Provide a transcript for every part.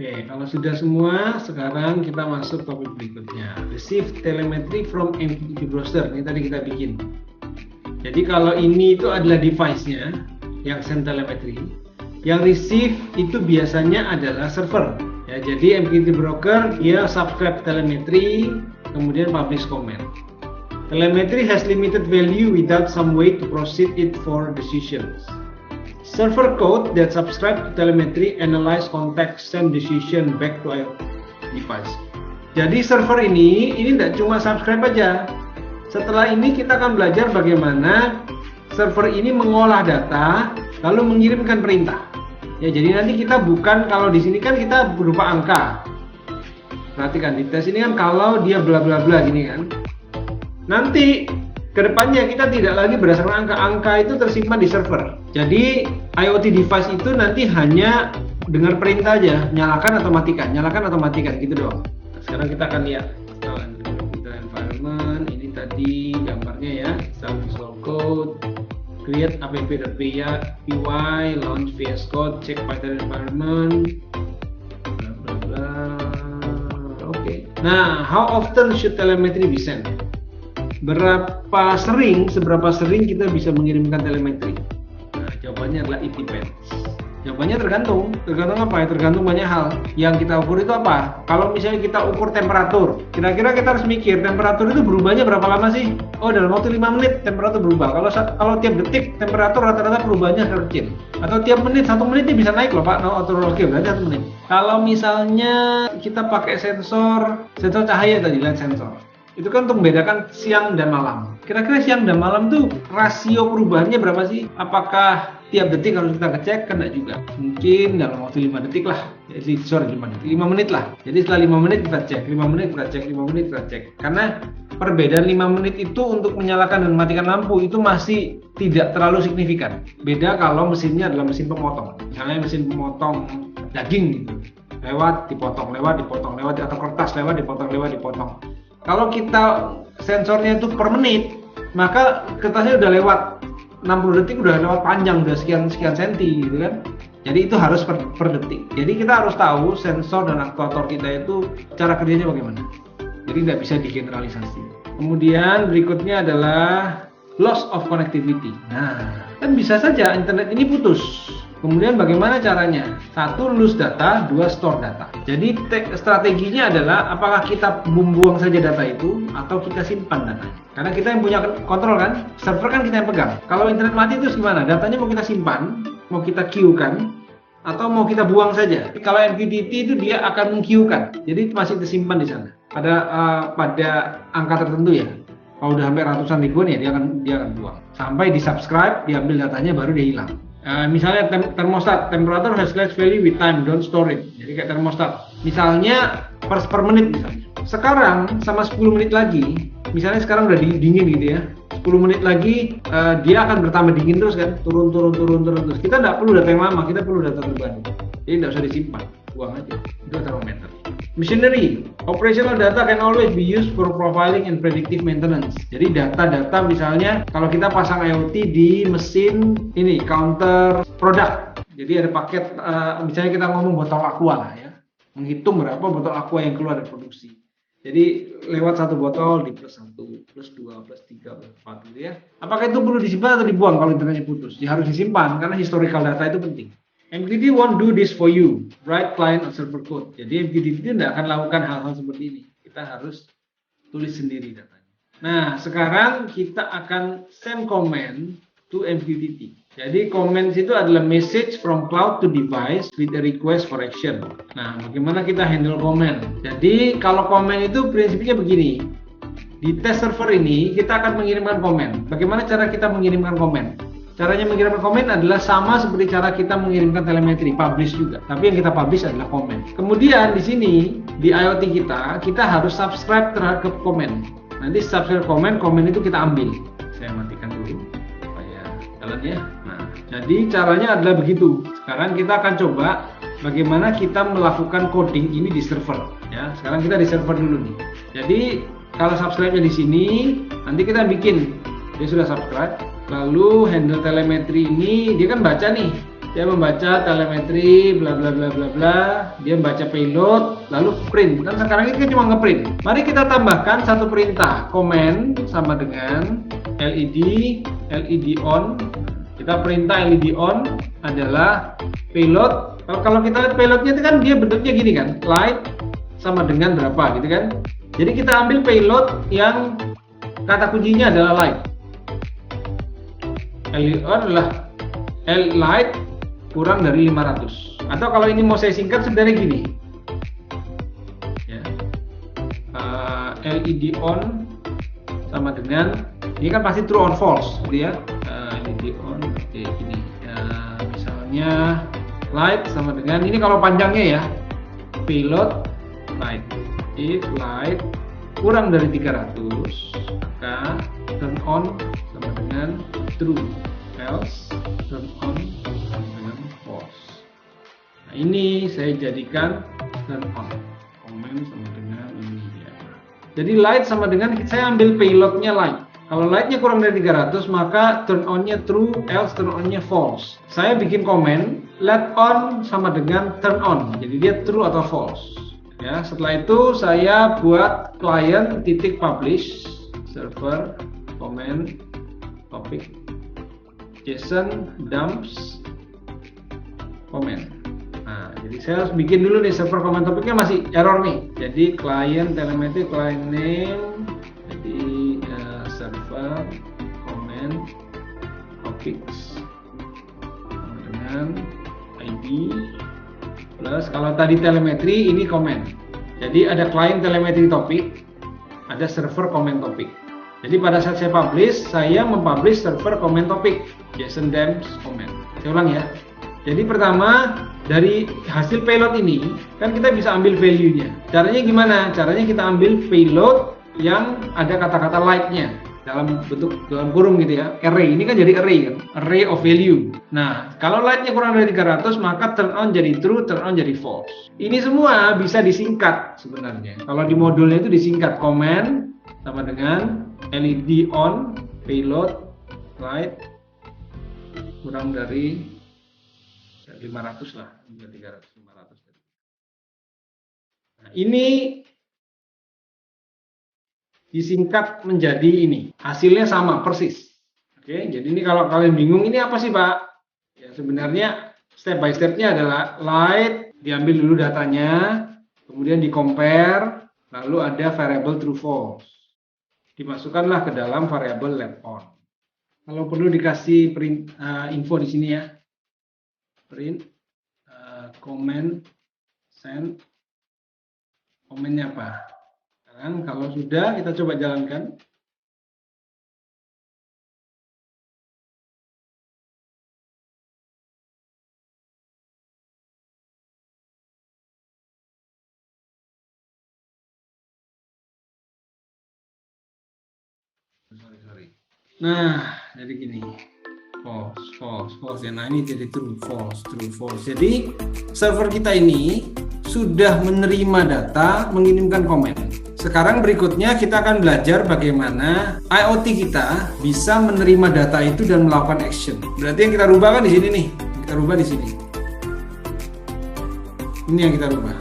Oke, kalau sudah semua, sekarang kita masuk topik berikutnya. Receive telemetry from MQTT browser. Ini tadi kita bikin. Jadi kalau ini itu adalah device-nya yang send telemetry. Yang receive itu biasanya adalah server. Ya, jadi MQTT broker dia subscribe telemetry, kemudian publish comment. Telemetry has limited value without some way to proceed it for decisions. Server code that subscribe to telemetry analyze context send decision back to our device. Jadi server ini tidak cuma subscribe aja. Setelah ini kita akan belajar bagaimana server ini mengolah data lalu mengirimkan perintah. Ya, jadi nanti kita bukan, kalau di sini kan kita berupa angka. Perhatikan di tes ini kan kalau dia bla bla bla gini kan. Nanti kedepannya kita tidak lagi berdasarkan angka itu tersimpan di server. Jadi IoT device itu nanti hanya dengar perintah aja, nyalakan atau matikan gitu doang. Nah, sekarang kita akan lihat kita environment. Ini tadi gambarnya ya, Visual Code, create app.py, launch VS Code, check Python environment, bla bla bla. Oke. Nah, how often should telemetry be sent? Seberapa sering kita bisa mengirimkan telemetri? Nah, jawabannya adalah it depends. Jawabannya tergantung apa ya? Tergantung banyak hal. Yang kita ukur itu apa? Kalau misalnya kita ukur temperatur, kira-kira kita harus mikir temperatur itu berubahnya berapa lama sih? Oh, dalam waktu 5 menit temperatur berubah. Kalau tiap detik temperatur rata-rata perubahannya kecil. Atau tiap menit, 1 menit ini bisa naik loh Pak. Oke, berarti 1 menit. Kalau misalnya kita pakai sensor cahaya tadi, light sensor. Itu kan untuk membedakan siang dan malam. Kira-kira siang dan malam tuh rasio perubahannya berapa sih? Apakah tiap detik harus kita ngecek? Kan enggak juga. Mungkin dalam waktu 5 detik lah. Jadi 5 menit lah. Jadi setelah 5 menit kita cek, 5 menit kita cek, 5 menit kita cek. Karena perbedaan 5 menit itu untuk menyalakan dan mematikan lampu itu masih tidak terlalu signifikan. Beda kalau mesinnya adalah mesin pemotong. Misalnya mesin pemotong daging gitu. Lewat dipotong, atau kertas lewat dipotong. Kalau kita sensornya itu per menit, maka kertasnya udah lewat 60 detik, udah lewat panjang, udah sekian senti gitu kan. Jadi itu harus per detik. Jadi kita harus tahu sensor dan aktuator kita itu cara kerjanya bagaimana. Jadi tidak bisa digeneralisasi. Kemudian berikutnya adalah loss of connectivity. Nah, kan bisa saja internet ini putus. Kemudian bagaimana caranya? 1, lose data, 2, store data. Jadi strateginya adalah apakah kita membuang saja data itu atau kita simpan datanya. Karena kita yang punya kontrol kan, server kan kita yang pegang. Kalau internet mati itu gimana? Datanya mau kita simpan, mau kita queue-kan, atau mau kita buang saja. Kalau MQTT itu dia akan meng-queue-kan, jadi masih tersimpan di sana. Pada angka tertentu ya. Kalau udah hampir ratusan ribuan ya dia akan buang. Sampai di subscribe, diambil datanya baru dia hilang. Misalnya termostat, temperature has less value with time, don't store it. Jadi kayak termostat. Misalnya per menit misalnya. Sekarang sama 10 menit lagi, misalnya sekarang udah dingin gitu ya. 10 menit lagi dia akan bertambah dingin terus kan, turun terus. Kita nggak perlu data yang lama, kita perlu data terbaru. Jadi nggak usah disimpan, buang aja. Itu termometer. Machinery, operational data can always be used for profiling and predictive maintenance. Jadi data-data misalnya kalau kita pasang IoT di mesin ini counter produk. Jadi ada paket misalnya kita ngomong botol aqua lah ya. Menghitung berapa botol aqua yang keluar dari produksi. Jadi lewat 1 botol di plus 1, plus 2, plus 3, plus 4 gitu ya. Apakah itu perlu disimpan atau dibuang kalau internetnya putus? Ya harus disimpan karena historical data itu penting. MQTT won't do this for you, write client or server code. Jadi MQTT itu tidak akan lakukan hal-hal seperti ini. Kita harus tulis sendiri datanya. Nah, sekarang kita akan send command to MQTT. Jadi command itu adalah message from cloud to device with a request for action. Nah, bagaimana kita handle command? Jadi kalau command itu prinsipnya begini. Di test server ini kita akan mengirimkan command. Bagaimana cara kita mengirimkan command? Caranya mengirimkan komen adalah sama seperti cara kita mengirimkan telemetri, publish juga. Tapi yang kita publish adalah komen. Kemudian di sini di IoT kita harus subscribe terhadap komen. Nanti subscribe komen itu kita ambil. Saya matikan dulu supaya jalan ya. Nah, jadi caranya adalah begitu. Sekarang kita akan coba bagaimana kita melakukan coding ini di server. Ya, sekarang kita di server dulu nih. Jadi kalau subscribe-nya di sini, nanti kita bikin. Dia sudah subscribe. Lalu handle telemetri ini dia kan baca nih Dia membaca telemetri bla bla bla bla bla, dia membaca payload lalu print. Kan sekarang ini kan cuma ngeprint. Mari kita tambahkan satu perintah, comment sama dengan LED on. Kita perintah LED on adalah payload. Kalau kita lihat payloadnya itu kan dia bentuknya gini kan, light sama dengan berapa gitu kan. Jadi kita ambil payload yang kata kuncinya adalah light. LED on adalah light kurang dari 500. Atau kalau ini mau saya singkat sebenarnya gini ya, LED on sama dengan, ini kan pasti true or false gitu ya. LED on oke gini ya, misalnya light sama dengan, ini kalau panjangnya ya, payload light, if light kurang dari 300 maka turn on sama dengan true, else turn on sama dengan false. Nah ini saya jadikan turn on, comment sama dengan ini ya. Jadi light sama dengan, saya ambil payloadnya light. Kalau lightnya kurang dari 300 maka turn on-nya true, else turn on-nya false. Saya bikin comment let on sama dengan turn on, jadi dia true atau false ya. Setelah itu saya buat client titik publish server comment topic JSON dumps comment. Nah jadi saya harus bikin dulu nih server comment topicnya masih error nih. Jadi client telemetry client name, jadi server comment topics dengan ID plus, kalau tadi telemetri ini comment. Jadi ada client telemetry topic, ada server comment topic. Jadi pada saat saya publish, saya mempublish server comment topic JSON dumps comment. Saya ulang ya. Jadi pertama dari hasil payload ini kan kita bisa ambil value-nya. Caranya gimana? Caranya kita ambil payload yang ada kata-kata light-nya dalam bentuk dalam kurung gitu ya, array. Ini kan jadi array kan, array of value. Nah kalau lightnya kurang dari 300 maka turn on jadi true, turn on jadi false. Ini semua bisa disingkat sebenarnya. Kalau di modulnya itu disingkat comment sama dengan LED on payload light kurang dari 500 lah, 300 500. Nah ini disingkat menjadi ini, hasilnya sama persis. Oke, jadi ini kalau kalian bingung ini apa sih Pak? Ya sebenarnya step by stepnya adalah light, diambil dulu datanya, kemudian di compare, lalu ada variable true false, dimasukkanlah ke dalam variable let on. Kalau perlu dikasih print info di sini ya, print comment send, komennya apa? Kan kalau sudah kita coba jalankan. Sorry. Nah, jadi gini. False. Nah, ini jadi true, false. Jadi server kita ini sudah menerima data, mengirimkan komen. Sekarang berikutnya kita akan belajar bagaimana IoT kita bisa menerima data itu dan melakukan action. Berarti yang kita rubah kan di sini nih. Kita rubah di sini. Ini yang kita rubah.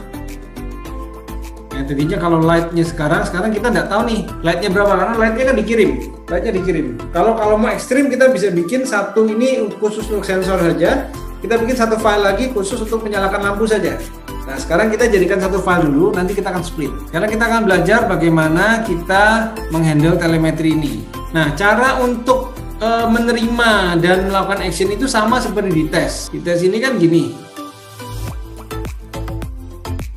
Yang tadinya kalau lightnya sekarang kita nggak tahu nih lightnya berapa karena lightnya kan dikirim. Kalau mau ekstrim kita bisa bikin satu ini khusus untuk sensor saja. Kita bikin satu file lagi khusus untuk menyalakan lampu saja. Nah sekarang kita jadikan satu file dulu, nanti kita akan split. Karena kita akan belajar bagaimana kita menghandle telemetri ini. Nah cara untuk menerima dan melakukan action itu sama seperti di tes. Di tes ini kan gini.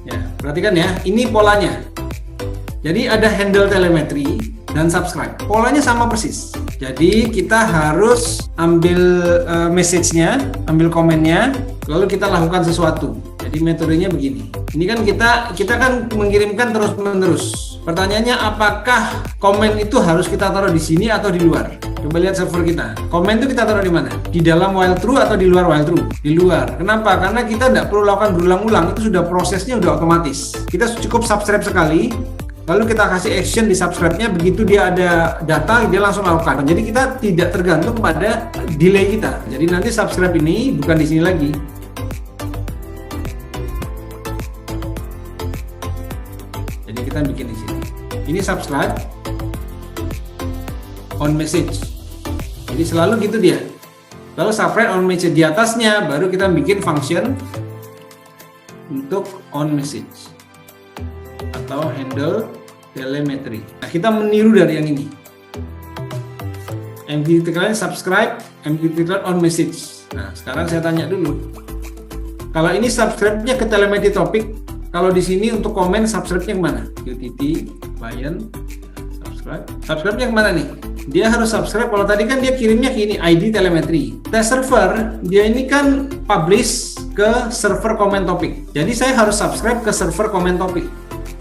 Ya, perhatikan ya, ini polanya. Jadi ada handle telemetri dan subscribe. Polanya sama persis. Jadi kita harus ambil message-nya, ambil komennya, lalu kita lakukan sesuatu. Jadi metodenya begini. Ini kan kita kan mengirimkan terus-menerus. Pertanyaannya apakah komen itu harus kita taruh di sini atau di luar? Coba lihat server kita. Komen itu kita taruh di mana? Di dalam while true atau di luar while true? Di luar. Kenapa? Karena kita tidak perlu lakukan berulang-ulang. Itu sudah prosesnya sudah otomatis. Kita cukup subscribe sekali. lalu kita kasih action di subscribe-nya, begitu dia ada data dia langsung lakukan. Jadi kita tidak tergantung pada delay kita. Jadi nanti subscribe ini bukan di sini lagi. Jadi kita bikin di sini. Ini subscribe on message. Jadi selalu gitu dia. Lalu subscribe on message di atasnya baru kita bikin function untuk on message atau handle telemetry. Nah, kita meniru dari yang ini. MQTT client subscribe, MQTT client on message. Nah, sekarang saya tanya dulu. Kalau ini subscribe-nya ke telemetry topik, kalau di sini untuk komen subscribe-nya kemana? QTT client subscribe. Subscribe-nya kemana nih? Dia harus subscribe. Kalau tadi kan dia kirimnya ke ini ID telemetry. Test server dia ini kan publish ke server comment topic. Jadi saya harus subscribe ke server comment topic.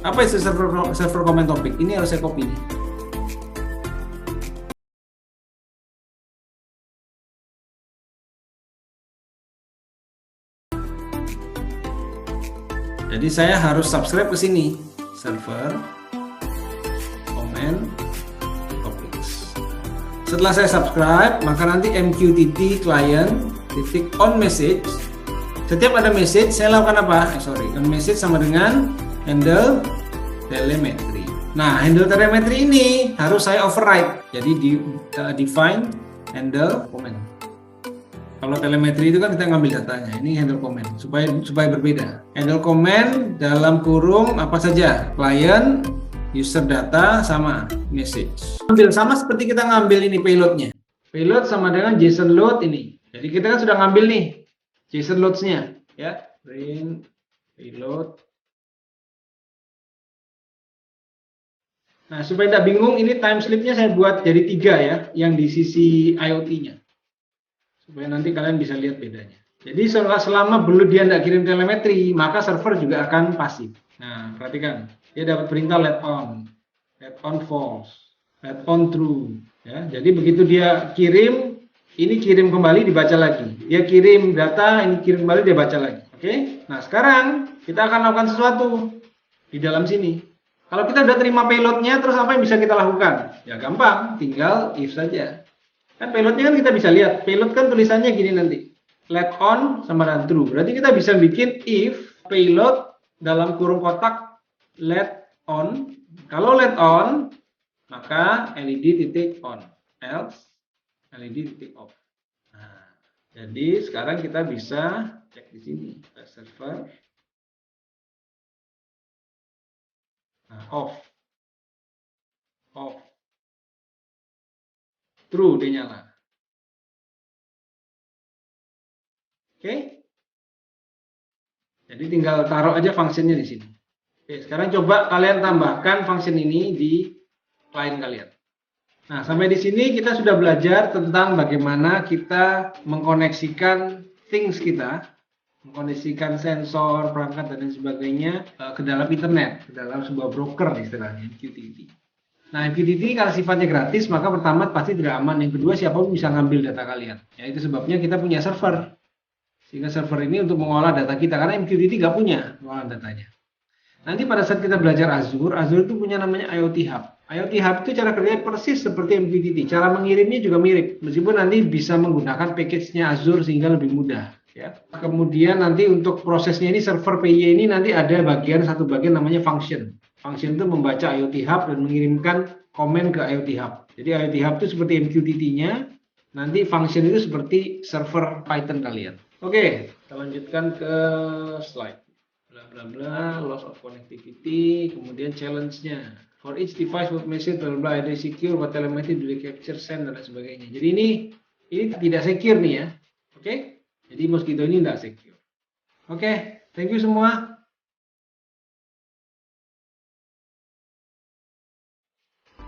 Apa itu server comment topic? Ini harus saya copy nih. Jadi saya harus subscribe ke sini. Server comment topics. Setelah saya subscribe, maka nanti MQTT client titik on message. Setiap ada message, saya lakukan apa? On message sama dengan handle telemetry. Nah, handle telemetry ini harus saya override. Jadi define handle comment. Kalau telemetry itu kan kita ngambil datanya. Ini handle comment supaya berbeda. Handle comment dalam kurung apa saja? Client, user data sama message. Ambil sama seperti kita ngambil ini payloadnya. Payload sama dengan JSON load ini. Jadi kita kan sudah ngambil nih JSON loads-nya, ya. Print payload. Nah, supaya tidak bingung, ini time slip-nya saya buat jadi 3 ya, yang di sisi IoT-nya. Supaya nanti kalian bisa lihat bedanya. Jadi selama belum dia tidak kirim telemetri, maka server juga akan pasif. Nah, perhatikan. Dia dapat perintah let on false, let on true. Ya, jadi begitu dia kirim, ini kirim kembali dibaca lagi. Dia kirim data, ini kirim kembali dia baca lagi. Oke? Nah, sekarang kita akan lakukan sesuatu di dalam sini. Kalau kita udah terima payloadnya, terus apa yang bisa kita lakukan? Ya gampang, tinggal if saja. Kan payloadnya kan kita bisa lihat. Payload kan tulisannya gini nanti. Let on sama dengan true. Berarti kita bisa bikin if payload dalam kurung kotak let on. Kalau let on, maka LED titik on. Else, LED titik off. Nah, jadi sekarang kita bisa cek di sini. Server. Nah, off. True, dia nyala. Oke. Jadi tinggal taruh aja fungsinya di sini. Oke, sekarang coba kalian tambahkan function ini di client kalian. Nah, sampai di sini kita sudah belajar tentang bagaimana kita mengkoneksikan things kita, mengkoneksikan sensor, perangkat, dan lain sebagainya ke dalam internet, ke dalam sebuah broker istilahnya, MQTT. Nah, MQTT kalau sifatnya gratis, maka pertama pasti tidak aman. Yang kedua, siapapun bisa ngambil data kalian. Ya, itu sebabnya kita punya server. Sehingga server ini untuk mengolah data kita, karena MQTT nggak punya mengolah datanya. Nanti pada saat kita belajar Azure, Azure itu punya namanya IoT Hub. IoT Hub itu cara kerjanya persis seperti MQTT. Cara mengirimnya juga mirip, meskipun nanti bisa menggunakan package-nya Azure sehingga lebih mudah. Ya. Kemudian nanti untuk prosesnya ini server PY ini nanti ada satu bagian namanya function. Function itu membaca IoT Hub dan mengirimkan komen ke IoT Hub. Jadi IoT Hub itu seperti MQTT-nya, nanti function itu seperti server Python kalian. Oke, kita lanjutkan ke slide. Bla bla bla, loss of connectivity, kemudian challenge-nya. For each device with message bla bla, ada secure, what telemetry do they capture, send, dan sebagainya. Jadi ini tidak secure nih ya. Oke? Jadi mosquito ini tidak secure. Oke, thank you semua.